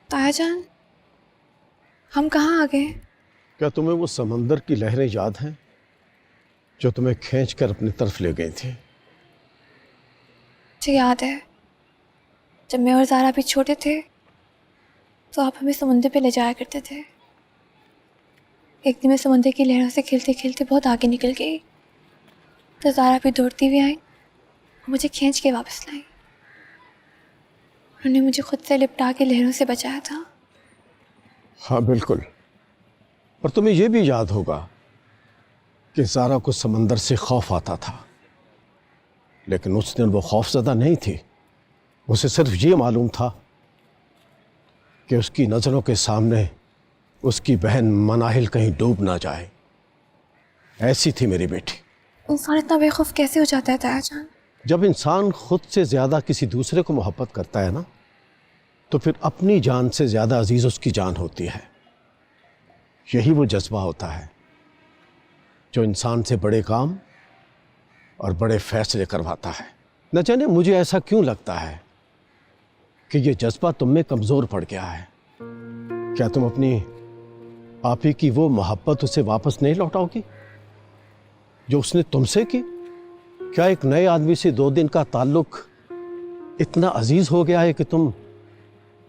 ताया जान, हम कहाँ आ गए? क्या तुम्हें वो समंदर की लहरें याद हैं जो तुम्हें खींच कर अपनी तरफ ले गई थी? मुझे याद है, जब मैं और ज़ारा भी छोटे थे तो आप हमें समुद्र पे ले जाया करते थे। एक दिन मैं समुद्र की लहरों से खेलते खेलते बहुत आगे निकल गई, तो ज़ारा भी दौड़ती हुई आई और मुझे खींच के वापस लाई। उन्होंने मुझे खुद से लिपटा के लहरों से बचाया था। हाँ बिल्कुल। पर तुम्हें यह भी याद होगा कि ज़ारा को समंदर से खौफ आता था, लेकिन उस दिन वो खौफज़दा नहीं थी। उसे सिर्फ ये मालूम था कि उसकी नज़रों के सामने उसकी बहन मनाहिल कहीं डूब ना जाए। ऐसी थी मेरी बेटी। इंसान इतना बेखौफ कैसे हो जाता है ताया जान? जब इंसान खुद से ज़्यादा किसी दूसरे को मोहब्बत करता है ना, तो फिर अपनी जान से ज़्यादा अजीज़ उसकी जान होती है। यही वो जज्बा होता है जो इंसान से बड़े काम और बड़े फैसले करवाता है। न जाने मुझे ऐसा क्यों लगता है कि ये जज्बा तुम में कमज़ोर पड़ गया है। क्या तुम अपनी आपी की वो मोहब्बत उसे वापस नहीं लौटाओगी जो उसने तुमसे की? क्या एक नए आदमी से 2 दिन का ताल्लुक इतना अजीज हो गया है कि तुम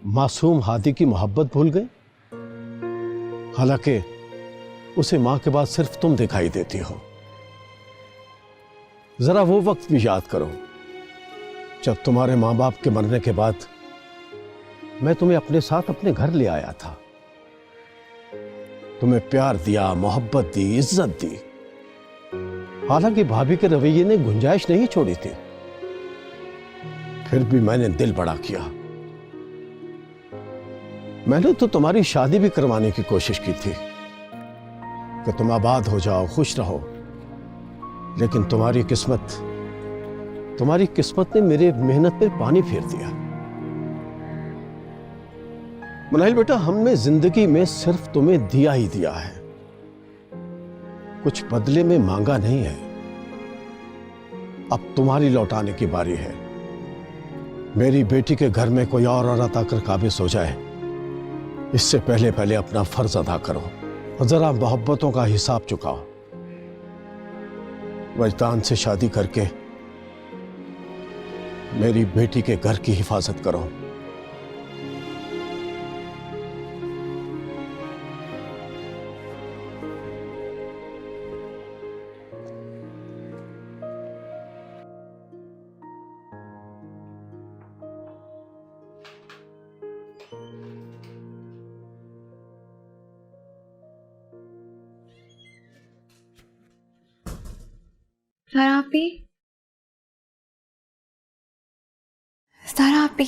मासूम हादी की मोहब्बत भूल गए? हालांकि उसे मां के बाद सिर्फ तुम दिखाई देती हो। जरा वो वक्त भी याद करो जब तुम्हारे मां बाप के मरने के बाद मैं तुम्हें अपने साथ अपने घर ले आया था। तुम्हें प्यार दिया, मोहब्बत दी, इज्जत दी। हालांकि भाभी के रवैये ने गुंजाइश नहीं छोड़ी थी, फिर भी मैंने दिल बड़ा किया। मैंने तो तुम्हारी शादी भी करवाने की कोशिश की थी कि तुम आबाद हो जाओ, खुश रहो, लेकिन तुम्हारी किस्मत ने मेरे मेहनत पे पानी फेर दिया। मनाहिल बेटा, हमने जिंदगी में सिर्फ तुम्हें दिया ही दिया है, कुछ बदले में मांगा नहीं है। अब तुम्हारी लौटाने की बारी है। मेरी बेटी के घर में कोई और औरत आकर काबिज हो जाए, इससे पहले पहले अपना फर्ज अदा करो और जरा मोहब्बतों का हिसाब चुकाओ। वजदान से शादी करके मेरी बेटी के घर की हिफाजत करो। ज़ारा आपी, ज़ारा आपी,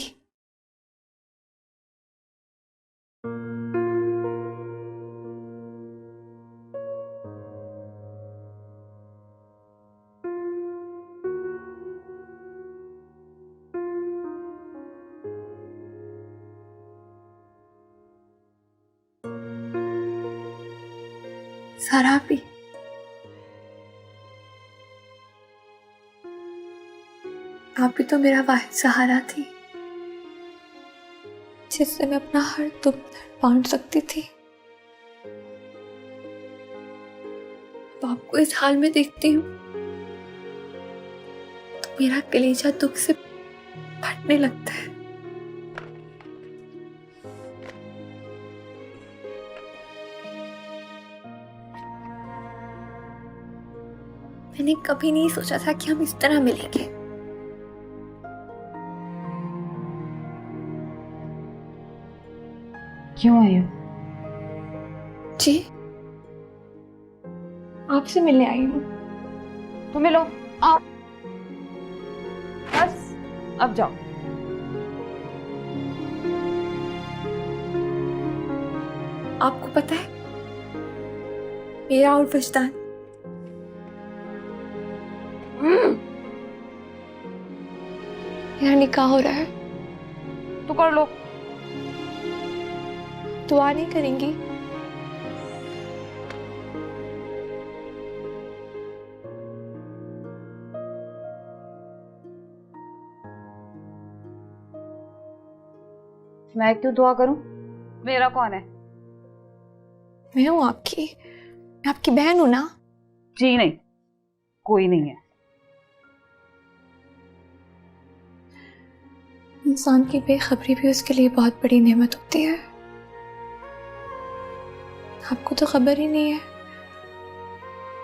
ज़ारा आपी, आप भी तो मेरा वाहिद सहारा थी, जिससे मैं अपना हर दुख दर्द बांट सकती थी। अब आपको इस हाल में देखती हूँ तो मेरा कलेजा दुख से फटने लगता है। मैंने कभी नहीं सोचा था कि हम इस तरह मिलेंगे। क्यों आई हो? जी, आपसे मिलने आई हूँ। तो मिलो, आओ। बस अब जाओ। आपको पता है, मेरा और वजदान मेरा निकाह हो रहा है। तो कर लो। दुआ नहीं करेंगी? मैं क्यों दुआ करूं? मेरा कौन है? मैं हूँ आपकी, मैं आपकी बहन हूं ना। जी नहीं, कोई नहीं है। इंसान की बेखबरी भी उसके लिए बहुत बड़ी नेमत होती है। आपको तो खबर ही नहीं है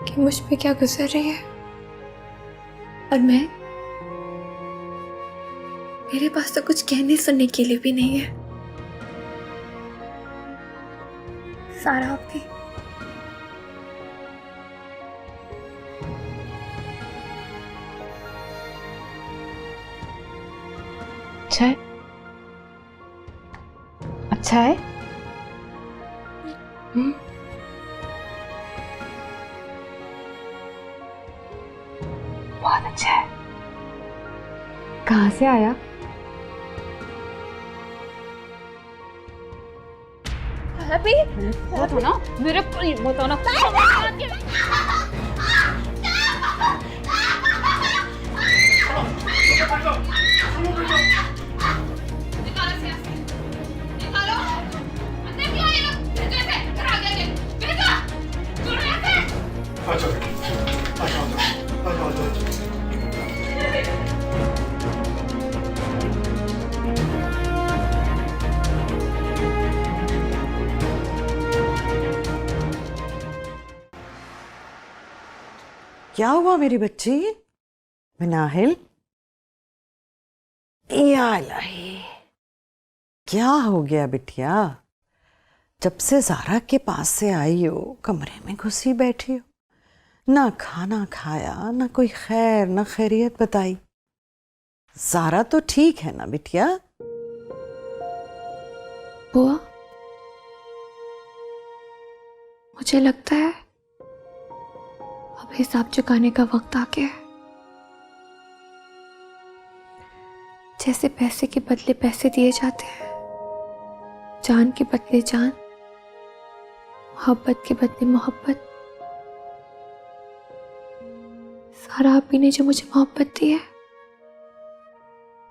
कि मुझ पे क्या गुजर रही है। और मेरे पास तो कुछ कहने सुनने के लिए भी नहीं है। सारा आपकी। अच्छा है, अच्छा है। बहुत अच्छा है। कहाँ से आया? अभी बताओ ना, मेरे को बताओ ना। क्या हुआ मेरी बच्ची? मिनाहिल, या इलाही, क्या हो गया बिटिया? जब से ज़ारा के पास से आई हो कमरे में घुसी बैठी हो, ना खाना खाया, ना कोई खैर ना खैरियत बताई। ज़ारा तो ठीक है ना बिटिया? बुआ, मुझे लगता है अब हिसाब चुकाने का वक्त आ गया है। जैसे पैसे के बदले पैसे दिए जाते हैं, जान के बदले जान, मोहब्बत के बदले मोहब्बत। सारा आप ही ने जो मुझे मोहब्बत दी है,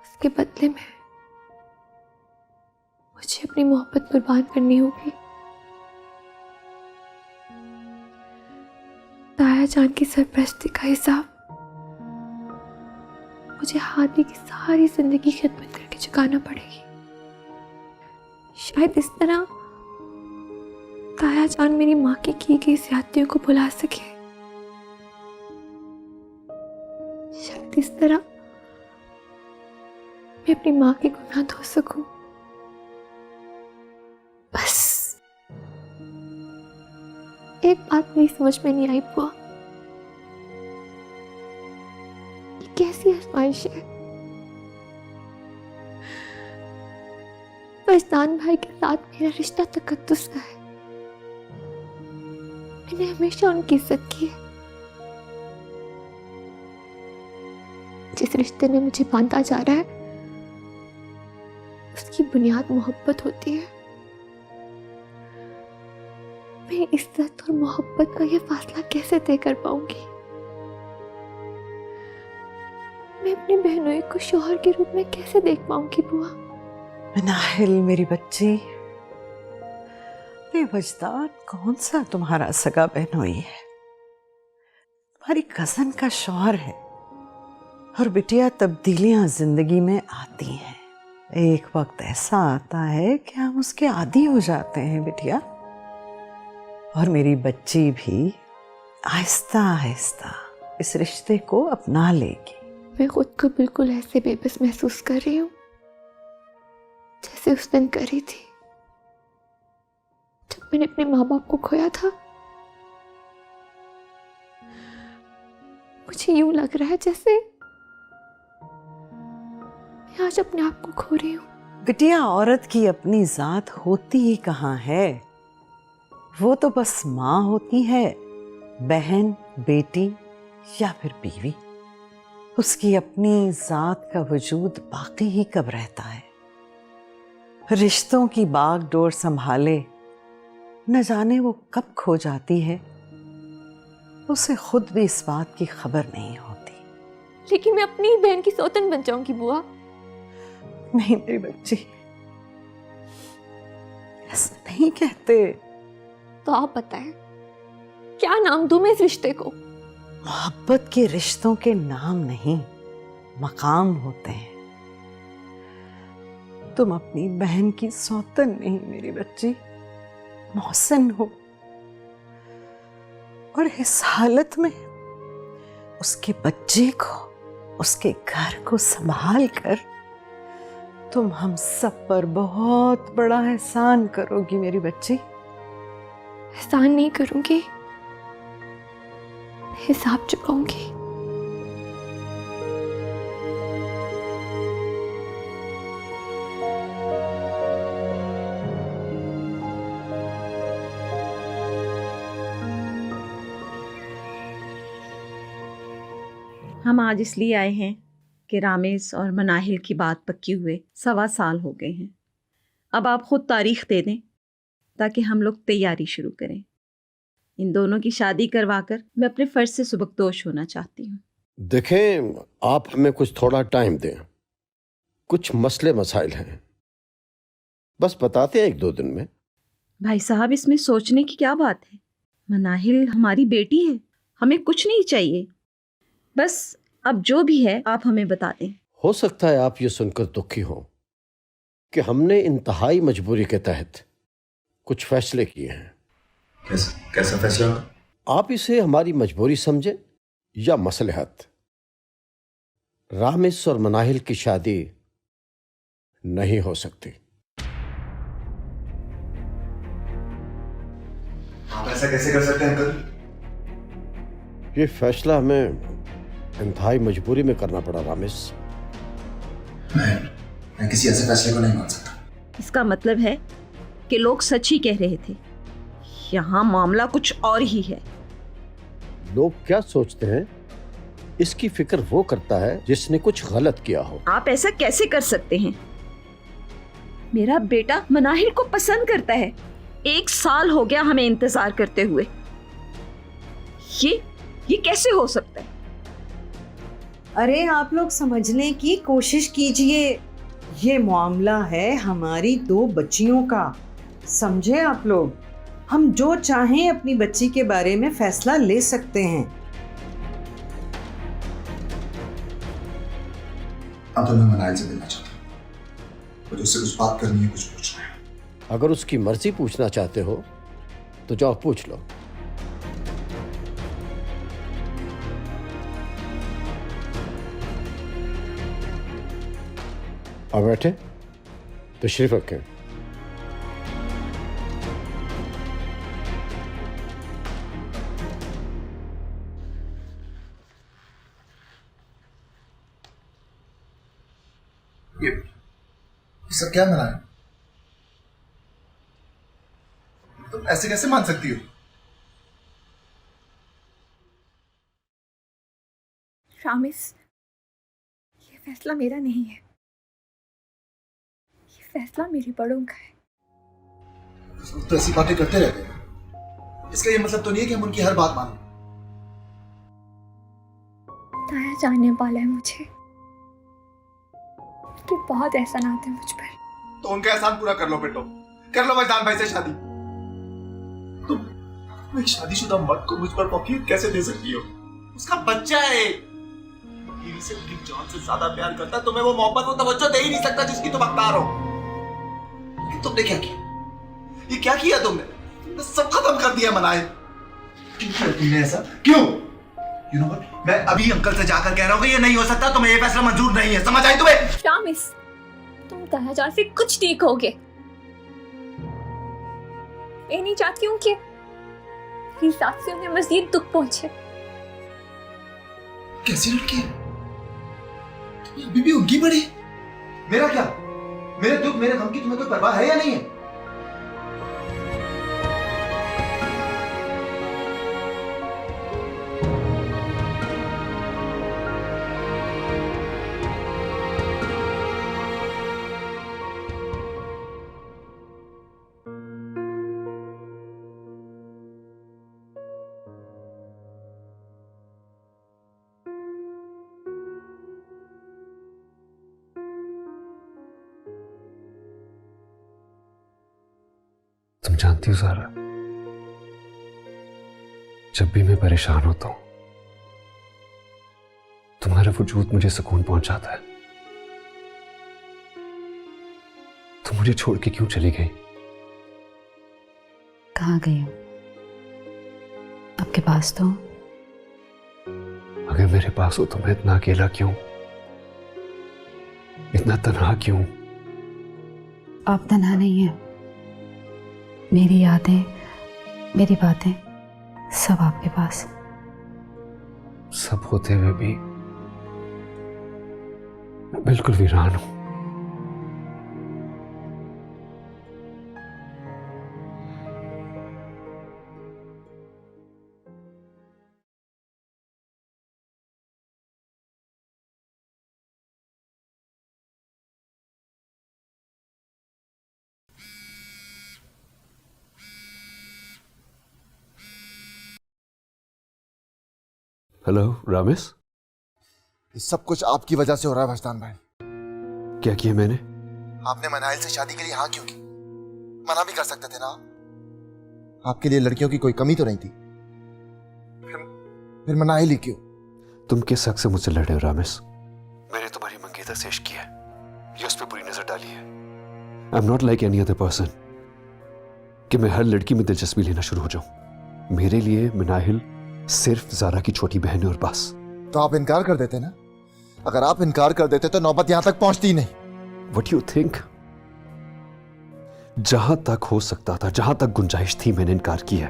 उसके बदले में मुझे अपनी मोहब्बत कुर्बान करनी होगी। ताया जान की सरपरस्ती का हिसाब मुझे हादी की सारी जिंदगी खिदमत करके चुकाना पड़ेगी। शायद इस तरह ताया जान मेरी माँ की गई ज्यादतियों को भुला सके। शायद इस तरह मैं अपनी माँ के गुनाह धो सकूं। बस एक बात मेरी समझ में नहीं आई बुआ, ये कैसी आजमाइश है? फैजान भाई के साथ मेरा रिश्ता तकद्दुस का है। मैंने हमेशा उनकी इज्जत की है। जिस रिश्ते में मुझे बांधा जा रहा है, उसकी बुनियाद मोहब्बत होती है। मैं इज्जत और मोहब्बत का यह फासला कैसे तय कर पाऊंगी? मैं अपने बहनोई को शौहर के रूप में कैसे देख पाऊंगी बुआ? मिनाहिल मेरी बच्ची, बेवजदार कौन सा तुम्हारा सगा बहनोई है? तुम्हारी कजन का शौहर है। और बिटिया, तब्दीलियां जिंदगी में आती हैं। एक वक्त ऐसा आता है कि हम उसके आदी हो जाते हैं बिटिया। और मेरी बच्ची भी आहिस्ता आहिस्ता इस रिश्ते को अपना लेगी। मैं खुद को बिल्कुल ऐसे बेबस महसूस कर रही हूँ जैसे उस दिन करी थी जब मैंने अपने माँ बाप को खोया था। मुझे यूं लग रहा है जैसे मैं आज अपने आप को खो रही हूँ। बिटिया, औरत की अपनी जात होती ही कहाँ है? वो तो बस माँ होती है, बहन, बेटी या फिर बीवी। उसकी अपनी जात का वजूद बाकी ही कब रहता है? रिश्तों की बागडोर संभाले न जाने वो कब खो जाती है, उसे खुद भी इस बात की खबर नहीं होती। लेकिन मैं अपनी बहन की सौतन बन जाऊंगी बुआ। नहीं मेरी बच्ची, ऐसे नहीं कहते। तो आप बताएं, क्या नाम दूं मैं इस रिश्ते को? मोहब्बत के रिश्तों के नाम नहीं, मकाम होते हैं। तुम अपनी बहन की सौतन नहीं मेरी बच्ची, मौहसिन हो। और इस हालत में उसके बच्चे को, उसके घर को संभाल कर तुम हम सब पर बहुत बड़ा एहसान करोगी मेरी बच्ची। एहसान नहीं करूंगी, हिसाब चुकाऊंगी। हम आज इसलिए आए हैं कि रामेश और मनाहिल की बात पक्की हुए 1.25 साल हो गए हैं। अब आप खुद तारीख दे दें ताकि हम लोग तैयारी शुरू करें। इन दोनों की शादी करवाकर मैं अपने फर्ज से सुबकदोश होना चाहती हूँ। देखें, आप हमें कुछ थोड़ा टाइम दें, कुछ मसले मसाइल हैं, बस बताते हैं 1-2 दिन में। भाई साहब, इसमें सोचने की क्या बात है? मनाहिल हमारी बेटी है, हमें कुछ नहीं चाहिए। बस अब जो भी है आप हमें बता दें। हो सकता है आप ये सुनकर दुखी हो कि हमने इंतहाई मजबूरी के तहत कुछ फैसले किए हैं। कैसा फैसला? आप इसे हमारी मजबूरी समझें या मसलहत। रामेश और मनाहिल की शादी नहीं हो सकती। आप ऐसा कैसे कर सकते हैं अंकल? ये फैसला हमें इंतहाई मजबूरी में करना पड़ा रामेश। मैं किसी ऐसे फैसले को नहीं मान सकता। इसका मतलब है कि लोग सच ही कह रहे थे, यहाँ मामला कुछ और ही है। लोग क्या सोचते हैं इसकी फिक्र वो करता है जिसने कुछ गलत किया हो। आप ऐसा कैसे कर सकते हैं? मेरा बेटा मनाहिल को पसंद करता है। 1 साल हो गया हमें इंतजार करते हुए। ये कैसे हो सकता है? अरे आप लोग समझने की कोशिश कीजिए, ये मामला है हमारी 2 बच्चियों का। समझे आप लोग? हम जो चाहें अपनी बच्ची के बारे में फैसला ले सकते हैं। अब तो मैं मनाहिल से मिलना चाहता हूँ, मुझे उससे कुछ बात करनी है, कुछ पूछना है। अगर उसकी मर्जी पूछना चाहते हो तो जाओ पूछ लो। अब बैठे, तशरीफ रखें। ये सब क्या मना है? तुम ऐसे कैसे मान सकती हो? रामेश, ये फैसला मेरा नहीं है, ये फैसला मेरे बड़ों का है। तो ऐसी बातें करते रहते हैं, इसका ये मतलब तो नहीं है कि हम उनकी हर बात मानें। ताया जानने वाला है मुझे, उसके बहुत एहसानात हैं मुझ पर। तो उनका एहसान पूरा कर लो बेटो, कर लो मजदान भाई से शादी। तुम एक शादीशुदा मर्द को मुझ पर वकील कैसे दे सकती हो? उसका बच्चा है, बीवी से अपनी जान से ज्यादा प्यार करता है, तुम्हें वो मोहब्बत, वो तवज्जो दे ही नहीं सकता जिसकी तुम हकदार हो। लेकिन तुमने क्या किया? ये क्या किया तुमने? तुमने सब खत्म कर दिया मनाहिल। क्यों किया तुमने ऐसा? क्यों? You know what? मैं अभी अंकल से जाकर कह रहा हूँ कि ये नहीं हो सकता, तुम्हें ये फैसला मंजूर नहीं है, समझ आई तुम्हें? रामेश, तुम ताया जान से कुछ ठीक होगे। मैं नहीं चाहती हूँ कि मेरी साथ से उन्हें मजीद दुख पहुंचे। कैसी लड़की है? तुम अभी भी उनकी बड़ी? मेरा क्या? मेरे दुख, मेरे गम की तुम्हें कोई परवाह है या नहीं है? जानती हो ज़ारा, जब भी मैं परेशान होता हूं तुम्हारा वजूद मुझे सुकून पहुंचाता है। तुम मुझे छोड़ के क्यों चली गई? कहाँ गई हूँ? आपके पास तो हूँ। अगर मेरे पास हो तो मैं इतना अकेला क्यों, इतना तन्हा क्यों? आप तन्हा नहीं हैं। मेरी यादें, मेरी बातें सब आपके पास। सब होते हुए भी मैं बिल्कुल वीरान हूं। हेलो रामेश। ये सब कुछ आपकी वजह से हो रहा है भजदान भाई। क्या किया मैंने? आपने मनाइल से शादी के लिए हाँ क्यों की? मना भी कर सकते थे ना। आपके लिए लड़कियों की कोई कमी तो नहीं थी, फिर मनाइल ही क्यों? तुम किस हक से मुझसे लड़े हो रामेश? मैंने तुम्हारी मंगेतर से इश्क किया है, ये उस पर बुरी नजर डाली है। I am not like any other person कि मैं हर लड़की में दिलचस्पी लेना शुरू हो जाऊं। मेरे लिए मनाहिल सिर्फ ज़ारा की छोटी बहन है और बस। तो आप इनकार कर देते ना। अगर आप इनकार कर देते तो नौबत यहां तक पहुंचती ही नहीं। What you think? जहां तक हो सकता था, जहां तक गुंजाइश थी, मैंने इनकार किया।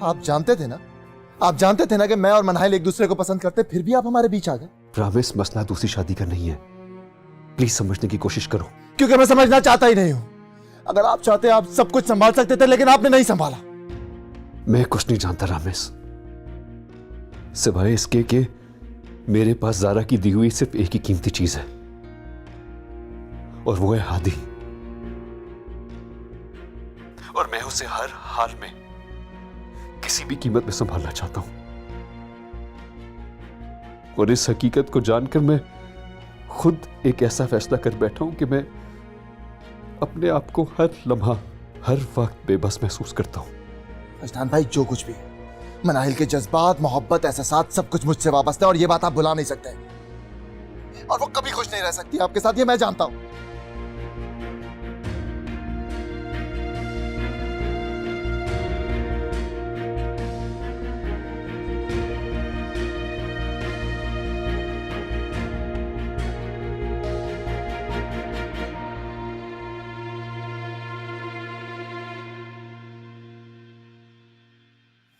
आप जानते थे ना, आप जानते थे ना कि मैं और मनाहिल एक दूसरे को पसंद करते, फिर भी आप हमारे बीच आ गए। रामेश, मसला दूसरी शादी का नहीं है। प्लीज समझने की कोशिश करो। क्योंकि मैं समझना चाहता ही नहीं हूं। अगर आप चाहते आप सब कुछ संभाल सकते थे, लेकिन आपने नहीं संभाला। मैं कुछ नहीं जानता रामेश, सिवाय इसके कि मेरे पास ज़ारा की दी हुई सिर्फ एक ही कीमती चीज है, और वो है हादी। और मैं उसे हर हाल में किसी भी कीमत में संभालना चाहता हूं। और इस हकीकत को जानकर मैं खुद एक ऐसा फैसला कर बैठा हूं कि मैं अपने आप को हर लम्हा, हर वक्त बेबस महसूस करता हूं। अजनान भाई, जो कुछ भी है, मनाहिल के जज्बात, मोहब्बत, एहसास सब कुछ मुझसे वाबस्ता है, और ये बात आप भुला नहीं सकते। और वो कभी खुश नहीं रह सकती आपके साथ, ये मैं जानता हूं।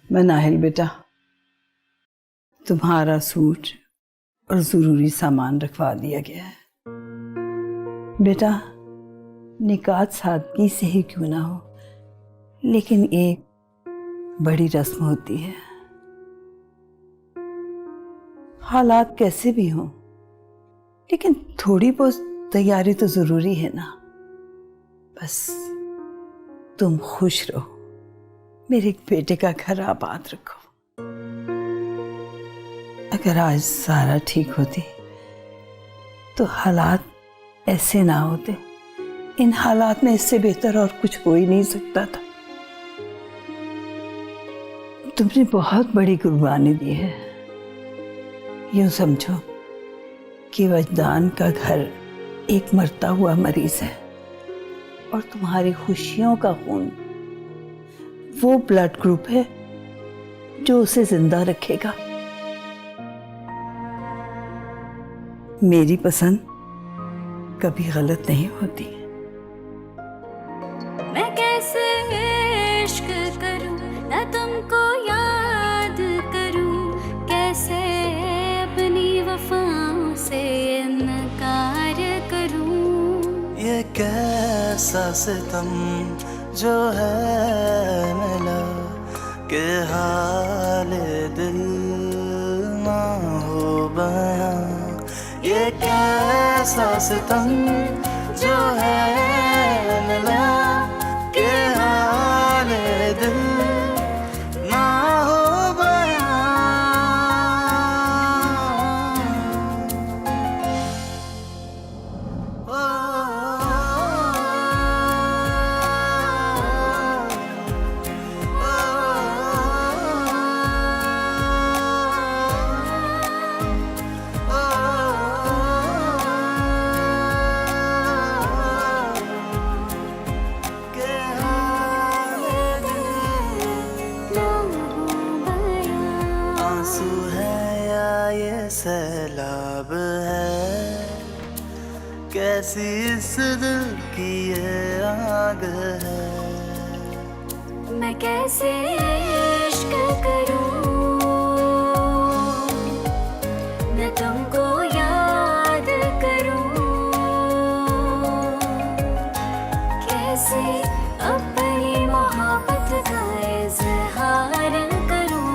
मनाहिल बेटा, तुम्हारा सूट और जरूरी सामान रखवा दिया गया है। बेटा, निकाह सादगी से ही क्यों ना हो, लेकिन एक बड़ी रस्म होती है। हालात कैसे भी हों, लेकिन थोड़ी बहुत तैयारी तो जरूरी है ना। बस तुम खुश रहो, मेरे बेटे का घर आबाद रखो। अगर आज सारा ठीक होती तो हालात ऐसे ना होते। इन हालात में इससे बेहतर और कुछ हो ही नहीं सकता था। तुमने बहुत बड़ी कुर्बानी दी है। यूं समझो कि वजदान का घर एक मरता हुआ मरीज है, और तुम्हारी खुशियों का खून वो ब्लड ग्रुप है जो उसे जिंदा रखेगा। मेरी पसंद कभी गलत नहीं होती। मैं कैसे इश्क करूं ना तुमको याद करूं, कैसे अपनी वफाओं से इनकार करूं। ये कैसा सितम जो है मिला के हाल दिल ना हो बयां। ये कैसा सितम जो है मिला के हाल दिल ना हो बयां। ओ, आंसू है या ये सैलाब है, कैसी इस दिल की ये आग है। मैं कैसे इश्क करूं, मैं तुमको याद करूं, कैसे अपनी मोहब्बत का इजहार करूं।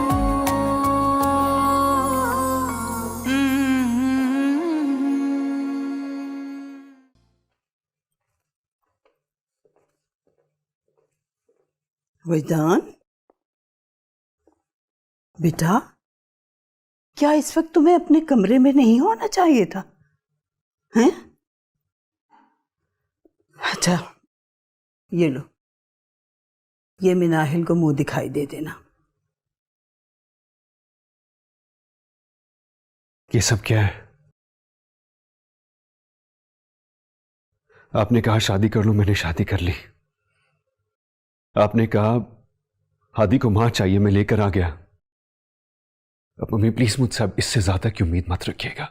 वैदान बेटा, क्या इस वक्त तुम्हें अपने कमरे में नहीं होना चाहिए था? हैं? अच्छा, ये लो, ये मिनाहिल को मुंह दिखाई दे देना। ये सब क्या है? आपने कहा शादी कर लो, मैंने शादी कर ली। आपने कहा हादी को मां चाहिए, मैं लेकर आ गया। अब मम्मी प्लीज मुझसे अब इससे ज्यादा की उम्मीद मत रखिएगा।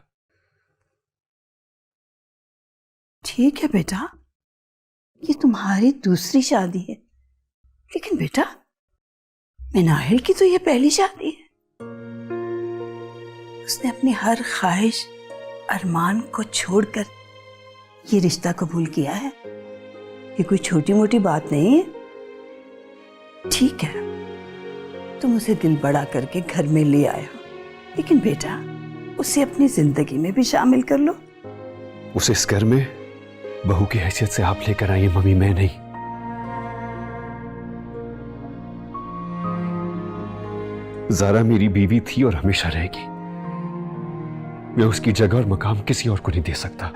ठीक है बेटा, ये तुम्हारी दूसरी शादी है, लेकिन बेटा मिनाहिल की तो ये पहली शादी है। उसने अपनी हर ख्वाहिश अरमान को छोड़कर ये रिश्ता कबूल किया है। ये कोई छोटी मोटी बात नहीं है। ठीक है, तुम उसे दिल बड़ा करके घर में ले आए हो, लेकिन बेटा उसे अपनी जिंदगी में भी शामिल कर लो। उसे इस घर में बहू की हैसियत से आप लेकर आइए मम्मी, मैं नहीं। ज़ारा मेरी बीवी थी और हमेशा रहेगी। मैं उसकी जगह और मकाम किसी और को नहीं दे सकता।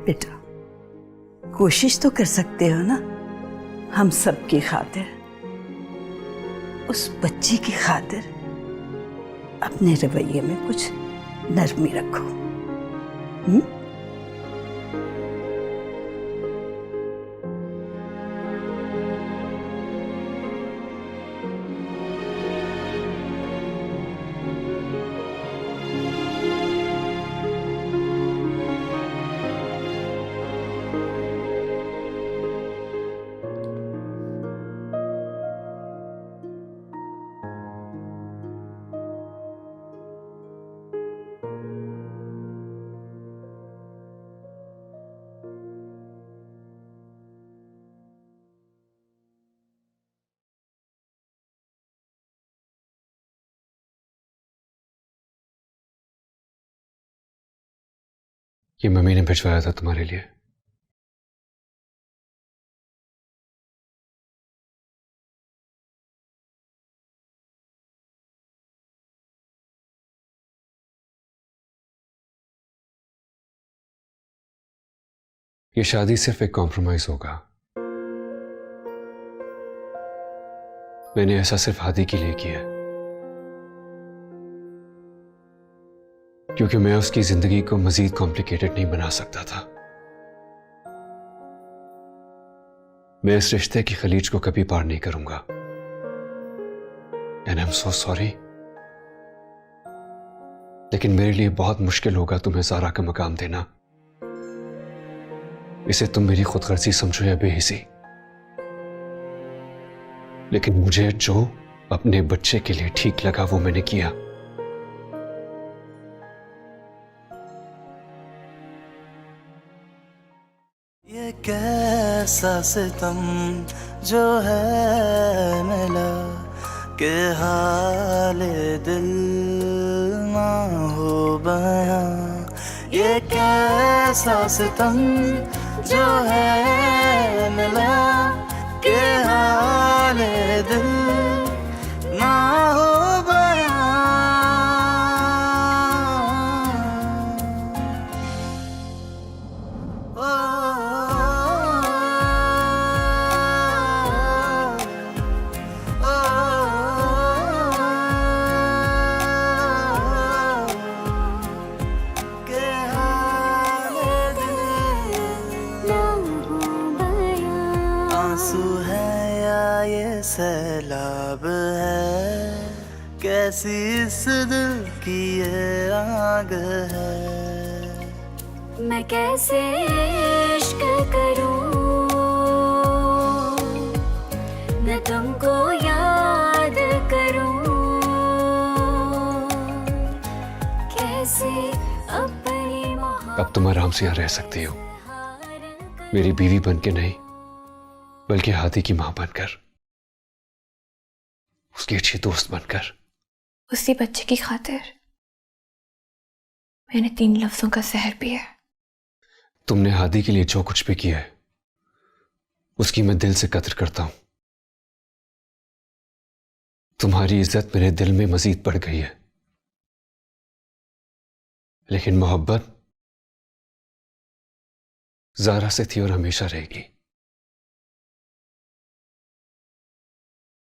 बेटा कोशिश तो कर सकते हो ना, हम सब की खातिर, उस बच्ची की खातिर अपने रवैये में कुछ नरमी रखो। ये मम्मी ने भिजवाया था तुम्हारे लिए। ये शादी सिर्फ एक कॉम्प्रोमाइज होगा। मैंने ऐसा सिर्फ हादी के लिए किया, क्योंकि मैं उसकी जिंदगी को मजीद कॉम्प्लिकेटेड नहीं बना सकता था। मैं इस रिश्ते की खलीज को कभी पार नहीं करूंगा। And I am so sorry, लेकिन मेरे लिए बहुत मुश्किल होगा तुम्हें ज़ारा का मकाम देना। इसे तुम मेरी खुदगर्जी समझो या बेहिसी, लेकिन मुझे जो अपने बच्चे के लिए ठीक लगा वो मैंने किया। ये कैसा सितम जो है मिला कि हाल दिल ना हो बयां। ये कैसा सितम जो है मिला कि हाल दिल ना हो बयां। आंसू है या ये सैलाब है, कैसी इस दिल की ये आग है। मैं कैसे इश्क करूं, मैं तुमको याद करूं, कैसे अपनी अब तुम आराम से यहाँ रह सकती हो, मेरी बीवी बन के नहीं बल्कि हाथी की मां बनकर, उसकी अच्छी दोस्त बनकर। उसी बच्चे की खातिर मैंने 3 लफ्जों का जहर पिया। तुमने हादी के लिए जो कुछ भी किया है उसकी मैं दिल से कदर करता हूं। तुम्हारी इज्जत मेरे दिल में मजीद बढ़ गई है, लेकिन मोहब्बत ज़ारा से थी और हमेशा रहेगी।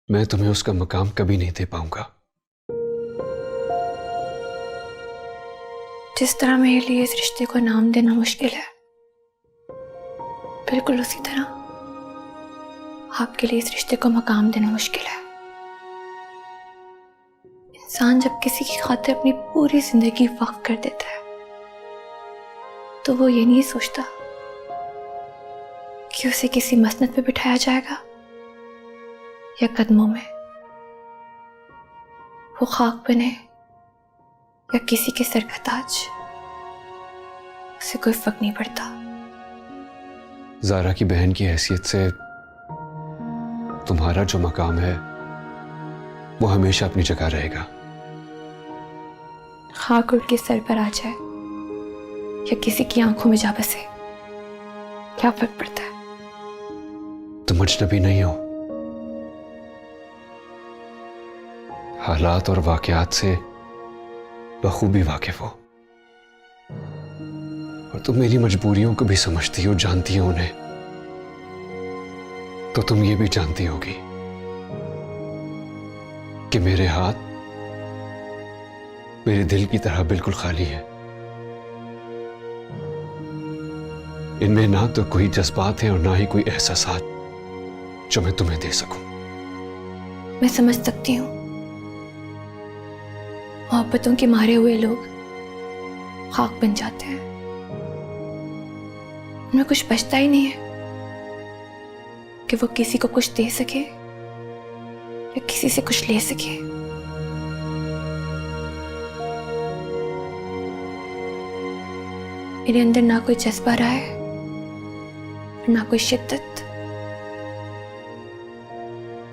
मैं तुम्हें उसका मकाम कभी नहीं दे पाऊंगा। जिस तरह मेरे लिए इस रिश्ते को नाम देना मुश्किल है, बिल्कुल उसी तरह आपके लिए इस रिश्ते को मकाम देना मुश्किल है। इंसान जब किसी की खातिर अपनी पूरी जिंदगी वक्फ कर देता है तो वो ये नहीं सोचता कि उसे किसी मसनद पे बिठाया जाएगा या कदमों में, वो खाक बने या किसी के सर का ताज, उसे कोई फर्क नहीं पड़ता। ज़ारा की बहन की हैसियत से तुम्हारा जो मकाम है वो हमेशा अपनी जगह रहेगा। खाक उड़ के सर पर आ जाए या किसी की आंखों में जा बसे, क्या फर्क पड़ता है? तुम अजनबी नहीं हो, हालात और वाकयात से बखूबी वाकिफ हो, और तुम मेरी मजबूरियों को भी समझती हो, जानती हो उन्हें। तो तुम ये भी जानती होगी कि मेरे हाथ मेरे दिल की तरह बिल्कुल खाली है। इनमें ना तो कोई जज्बात है और ना ही कोई एहसासात जो मैं तुम्हें दे सकूं। मैं समझ सकती हूँ, मोहब्बतों के मारे हुए लोग खाक बन जाते हैं, उनमें कुछ बचता ही नहीं है कि वो किसी को कुछ दे सके या किसी से कुछ ले सके। मेरे अंदर ना कोई जज्बा रहा है ना कोई शिद्दत,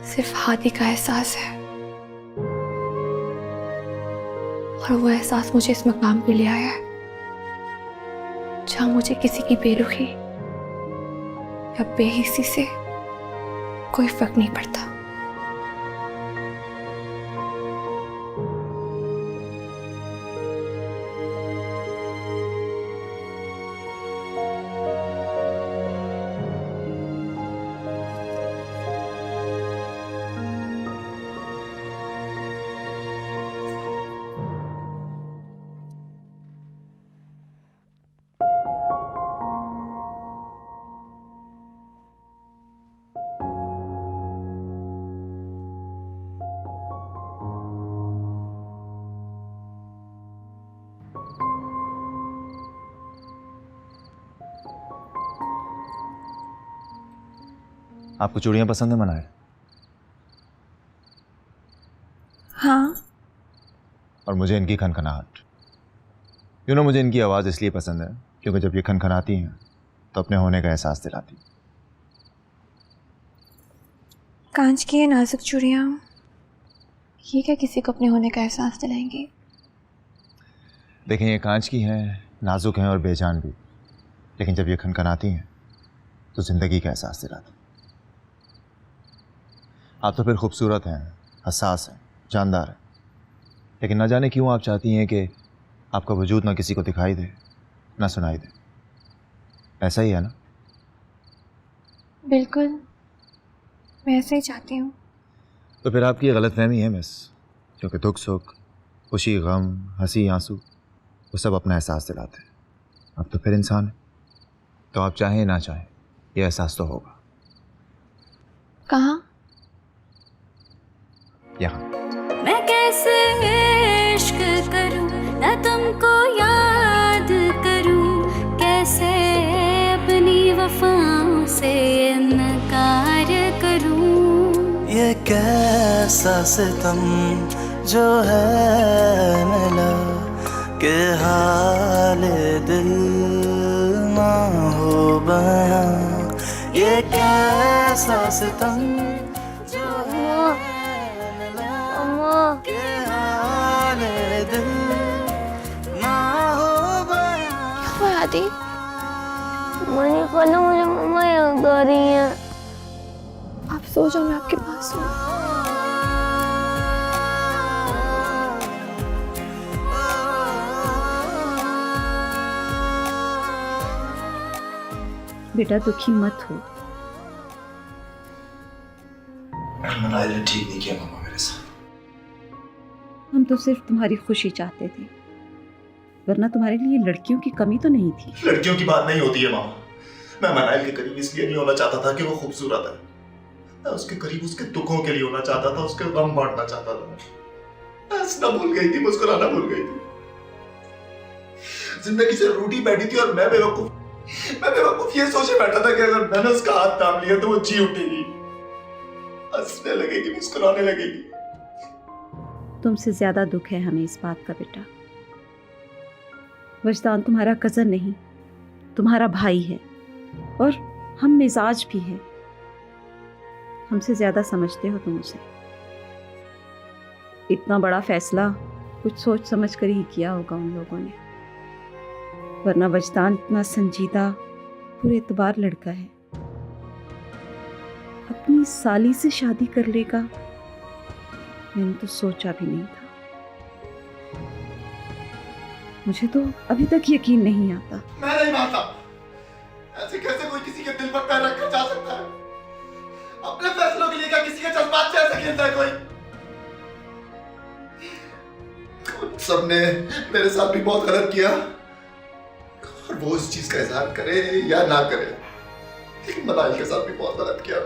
सिर्फ हादी का एहसास है, और वो एहसास मुझे इस मकाम पे ले आया है जहां मुझे किसी की बेरुखी या बेहिसी से कोई फर्क नहीं पड़ता। आपको चूड़ियां पसंद है मनाए? हाँ, और मुझे इनकी खनखनाहट, मुझे इनकी आवाज़ इसलिए पसंद है क्योंकि जब ये खनखनाती हैं तो अपने होने का एहसास दिलाती। कांच की ये नाजुक चूड़ियाँ ये क्या किसी को अपने होने का एहसास दिलाएंगी? देखें, ये कांच की हैं, नाजुक हैं और बेजान भी, लेकिन जब ये खनखनाती हैं तो ज़िंदगी का एहसास दिलाती। आप तो फिर खूबसूरत हैं, हसास हैं, जानदार हैं, लेकिन न जाने क्यों आप चाहती हैं कि आपका वजूद ना किसी को दिखाई दे ना सुनाई दे। ऐसा ही है ना? बिल्कुल, मैं ऐसे ही चाहती हूँ। तो फिर आपकी गलतफहमी है मिस, क्योंकि दुख सुख, खुशी गम, हंसी आंसू वो सब अपना एहसास दिलाते हैं। अब तो फिर इंसान है, तो आप चाहें ना चाहें ये एहसास तो होगा। कहाँ? यहाँ। मैं कैसे इश्क करूं न तुमको याद करूं, कैसे अपनी वफाओं से इनकार करूं। ये कैसा सितम जो है मिला कि हाल दिल ना हो बयां। ये कैसा सितम जो है मिला कि हाल दिल ना हो बयां। वो आदि मुझे कहना मुझे मम्मा याद आ रही है। आप सो जाओ, मैं आपके पास हूँ। बेटा दुखी मत हो। मनाइल ने ठीक नहीं किया मामा मेरे साथ। हम तो सिर्फ तुम्हारी खुशी चाहते थे, वरना तुम्हारे लिए लड़कियों की कमी तो नहीं थी। लड़कियों की बात नहीं होती है मामा। मैं मनाइल के करीब इसलिए नहीं होना चाहता था कि वो खूबसूरत है, मैं उसके करीब उसके दुखों के लिए होना चाहता था, उसके गम बांटना चाहता था। मैं हंसना भूल गई थी, मुस्कुराना भूल गई थी, जिंदगी से रूठी बैठी थी। और मैं बेवकूफ ये सोचे बैठा था कि अगर मैंने उसका हाथ थाम लिया तो वो जी उठेगी, हंसने लगेगी, मुस्कुराने लगेगी। तुमसे ज्यादा दुख है हमें इस बात का बेटा। वजदान तुम्हारा कजन नहीं, तुम्हारा भाई है, और हम मिजाज भी है। हमसे ज्यादा समझते हो तुम उसे। इतना बड़ा फैसला कुछ सोच समझ कर ही किया होगा उन लोगों ने, वरना वजदान इतना संजीदा पूरे एतबार लड़का है। अपनी साली से शादी कर लेगा, मैंने तो सोचा भी नहीं था। मुझे तो अभी तक यकीन नहीं आता। मैं नहीं मानता। ऐसे कैसे कोई किसी के दिल पर पैर रखकर जा सकता है? अपने फैसलों के लिए क्या किसी के जज्बात से ऐसे खेलता है कोई? सबने मेरे साथ भी बहुत गलत किया, और वो इस चीज का इजहार करे या ना करे, लेकिन मनाइल के साथ भी बहुत गलत किया।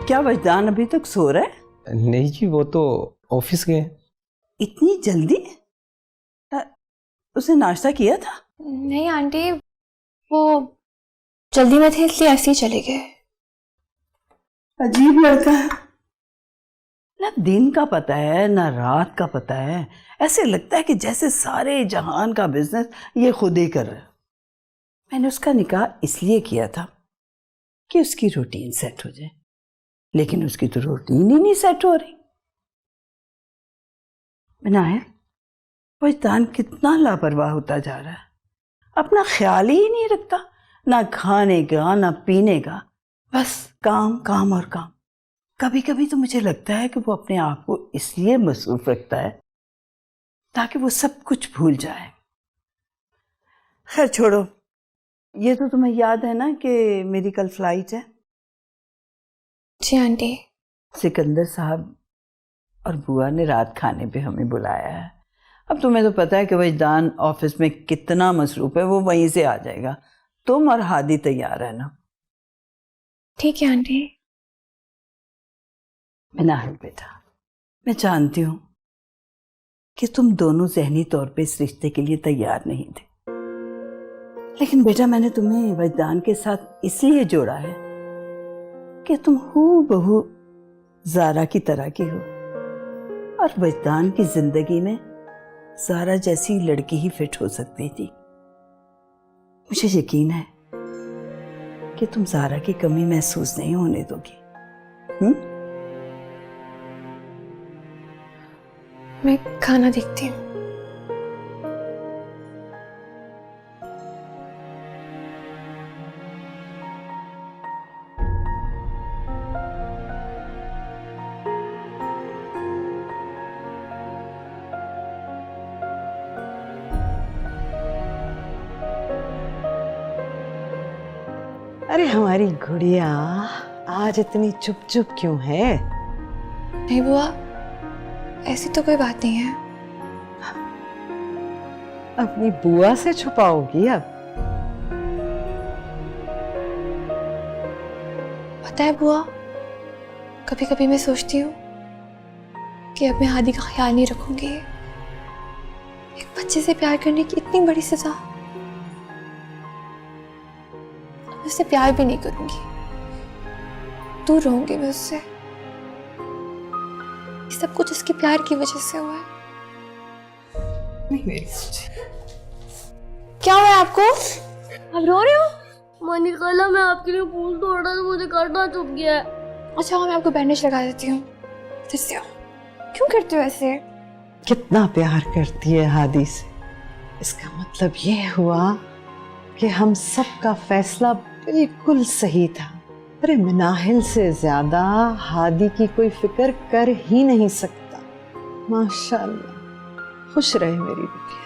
क्या वजदान अभी तक सो रहा है? नहीं जी, वो तो ऑफिस गए। इतनी जल्दी? उसने नाश्ता किया था? नहीं आंटी, वो जल्दी में थे इसलिए ऐसे ही चले गए। अजीब लड़का है, ना दिन का पता है ना रात का पता है। ऐसे लगता है कि जैसे सारे जहान का बिजनेस ये खुद ही कर रहा है। मैंने उसका निकाह इसलिए किया था कि उसकी रूटीन सेट हो जाए, लेकिन उसकी तो रूटीन ही नहीं सेट हो रही। मनाइल, वजदान कितना लापरवाह होता जा रहा है, अपना ख्याल ही नहीं रखता, ना खाने का ना पीने का, बस काम काम और काम। कभी कभी तो मुझे लगता है कि वो अपने आप को इसलिए मसरूफ रखता है ताकि वो सब कुछ भूल जाए। खैर छोड़ो, ये तो तुम्हें याद है ना कि मेरी कल फ्लाइट है। जी आंटी। सिकंदर साहब और बुआ ने रात खाने पे हमें बुलाया है। अब तुम्हें तो पता है कि वजदान ऑफिस में कितना मसरूफ है, वो वहीं से आ जाएगा। तुम और हादी तैयार है ना? ठीक है आंटी। मनाहिल बेटा, मैं जानती हूँ कि तुम दोनों ज़हनी तौर पे इस रिश्ते के लिए तैयार नहीं थे, लेकिन बेटा मैंने तुम्हें वजदान के साथ इसलिए जोड़ा है कि तुम हूबहू ज़ारा की तरह की हो, और वजदान की जिंदगी में ज़ारा जैसी लड़की ही फिट हो सकती थी। मुझे यकीन है कि तुम ज़ारा की कमी महसूस नहीं होने दोगी। मैं खाना देखती हूँ। अरे हमारी गुड़िया, आज इतनी चुप चुप क्यों है? नहीं बुआ, ऐसी तो कोई बात नहीं है। अपनी बुआ से छुपाओगी अब? पता है बुआ, कभी कभी मैं सोचती हूँ कि अब मैं हादी का ख्याल नहीं रखूंगी। एक बच्चे से प्यार करने की इतनी बड़ी सजा, अब उससे प्यार भी नहीं करूंगी, दूर रहूंगी मैं उससे। ये सब कुछ उसके प्यार की वजह से हुआ है। नहीं मेरी क्या हुआ है आपको? आप रो रहे हो? मनी कल मैं आपके लिए फूल तोड़ा तो मुझे काटना चुप गया है। अच्छा मैं आपको बैंडेज लगा देती हूँ। फिर से आओ। क्यों करते हो ऐसे? कितना प्यार करती है हादी से, इसका मतलब ये हुआ कि हम सबका फैसला बिल्कुल सही था। अरे मनाहिल से ज्यादा हादी की कोई फिक्र कर ही नहीं सकता। माशाल्लाह, खुश रहे मेरी बिटिया।